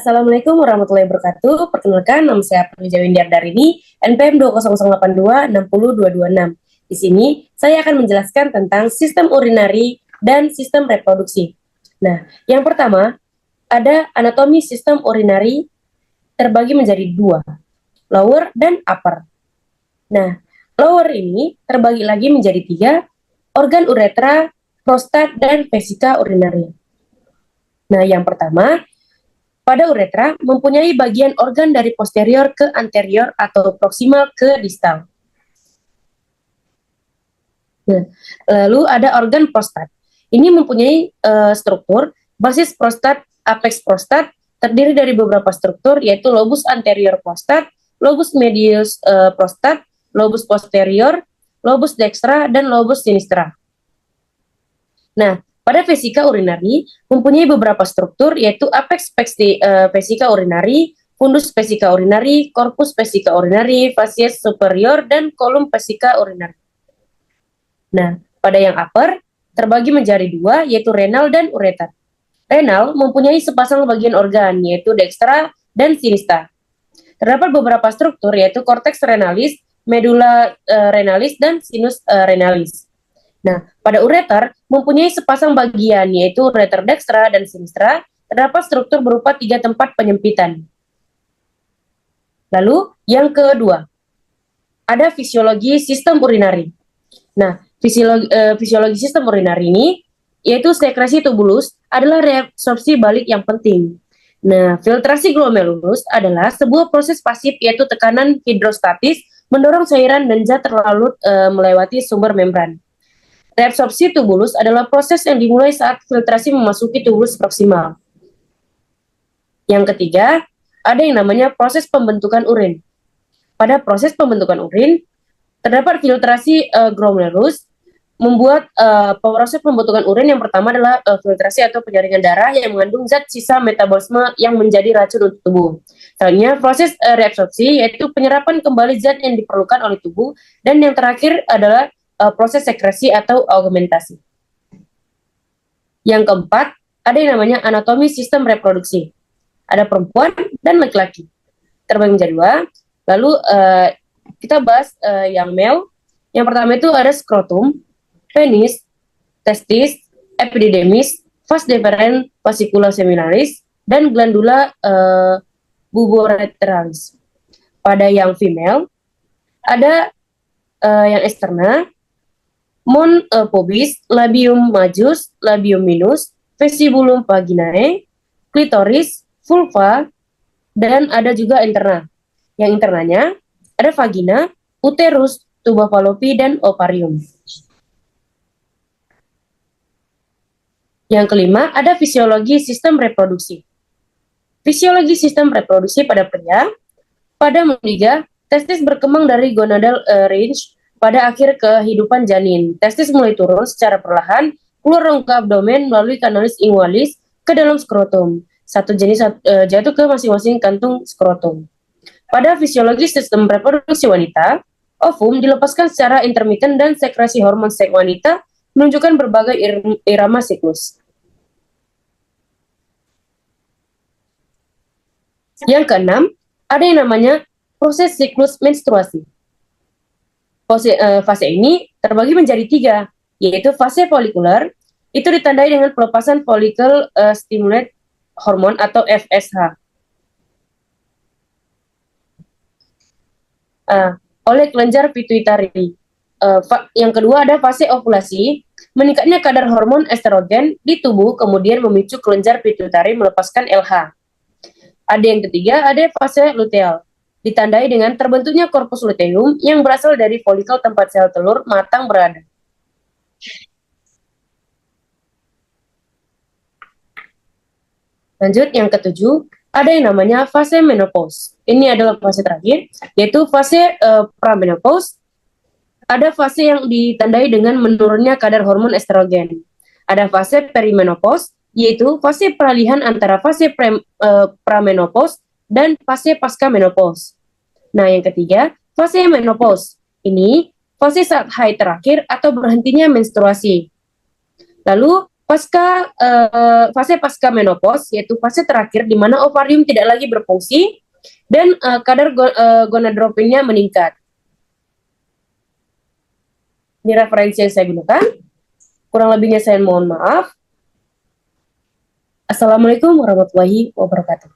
Assalamualaikum warahmatullahi wabarakatuh. Perkenalkan, nama saya Prilija Windardarini, NPM 20082 60226. Di sini, saya akan menjelaskan tentang sistem urinari dan sistem reproduksi. Nah, yang pertama, ada anatomi sistem urinari terbagi menjadi dua, lower dan upper. Nah, lower ini terbagi lagi menjadi tiga, organ uretra, prostat, dan vesika urinari. Nah, yang pertama, pada uretra mempunyai bagian organ dari posterior ke anterior atau proksimal ke distal. Nah, lalu ada organ prostat. Ini mempunyai struktur basis prostat, apex prostat, terdiri dari beberapa struktur yaitu lobus anterior prostat, lobus medius prostat, lobus posterior, lobus dextra, dan lobus sinistra. Nah, pada vesika urinari mempunyai beberapa struktur yaitu apex vesika urinari, fundus vesika urinari, corpus vesika urinari, facies superior, dan kolum vesika urinari. Nah, pada yang upper terbagi menjadi dua yaitu renal dan ureter. Renal mempunyai sepasang bagian organ yaitu dextra dan sinistra. Terdapat beberapa struktur yaitu cortex renalis, medulla renalis, dan sinus renalis. Nah, pada ureter mempunyai sepasang bagian yaitu ureter dextra dan sinistra, terdapat struktur berupa tiga tempat penyempitan. Lalu, yang kedua, ada fisiologi sistem urinari. Nah, fisiologi sistem urinari ini, yaitu sekresi tubulus, adalah reabsorpsi balik yang penting. Nah, filtrasi glomerulus adalah sebuah proses pasif yaitu tekanan hidrostatis mendorong cairan dan zat terlalu melewati sumber membran. Reabsorpsi tubulus adalah proses yang dimulai saat filtrasi memasuki tubulus proksimal. Yang ketiga, ada yang namanya proses pembentukan urin. Pada proses pembentukan urin, terdapat filtrasi glomerulus, membuat proses pembentukan urin yang pertama adalah filtrasi atau penyaringan darah yang mengandung zat sisa metabolisme yang menjadi racun untuk tubuh. Selanjutnya, proses reabsorpsi yaitu penyerapan kembali zat yang diperlukan oleh tubuh, dan yang terakhir adalah proses sekresi atau augmentasi. Yang keempat, ada yang namanya anatomi sistem reproduksi. Ada perempuan dan laki-laki. Terbagi menjadi dua. Lalu kita bahas yang male. Yang pertama itu ada skrotum, penis, testis, epididymis, vas deferens fascicula seminalis, dan glandula buboreteralis. Pada yang female, ada yang eksterna, mon pubis, labium majus, labium minus, vestibulum vaginae, klitoris, vulva, dan ada juga interna. Yang internanya ada vagina, uterus, tuba fallopi, dan ovarium. Yang kelima, ada fisiologi sistem reproduksi. Fisiologi sistem reproduksi pada pria, pada manusia, testis berkembang dari gonadal range pada akhir kehidupan janin. Testis mulai turun secara perlahan, keluar ke abdomen melalui kanalis ingualis ke dalam skrotum. Satu jenis jatuh ke masing-masing kantung skrotum. Pada fisiologi sistem reproduksi wanita, ovum dilepaskan secara intermiten dan sekresi hormon seks wanita menunjukkan berbagai irama siklus. Yang keenam, ada yang namanya proses siklus menstruasi. Fase ini terbagi menjadi tiga, yaitu fase folikuler, itu ditandai dengan pelepasan follicle stimulate hormon atau FSH. Oleh kelenjar pituitari. Yang kedua ada fase ovulasi, meningkatnya kadar hormon estrogen di tubuh kemudian memicu kelenjar pituitari melepaskan LH. Ada yang ketiga, ada fase luteal, ditandai dengan terbentuknya korpus luteum yang berasal dari folikel tempat sel telur matang berada. Lanjut, yang ketujuh, ada yang namanya fase menopause. Ini adalah fase terakhir, yaitu fase pramenopause. Ada fase yang ditandai dengan menurunnya kadar hormon estrogen. Ada fase perimenopause, yaitu fase peralihan antara fase pramenopause dan fase pasca menopause. Nah, yang ketiga, fase menopause. Ini fase saat haid terakhir atau berhentinya menstruasi. Lalu, Fase pasca menopause yaitu fase terakhir di mana ovarium tidak lagi berfungsi dan kadar gonadotropinnya meningkat. Ini referensi yang saya gunakan. Kurang lebihnya saya mohon maaf. Assalamualaikum warahmatullahi wabarakatuh.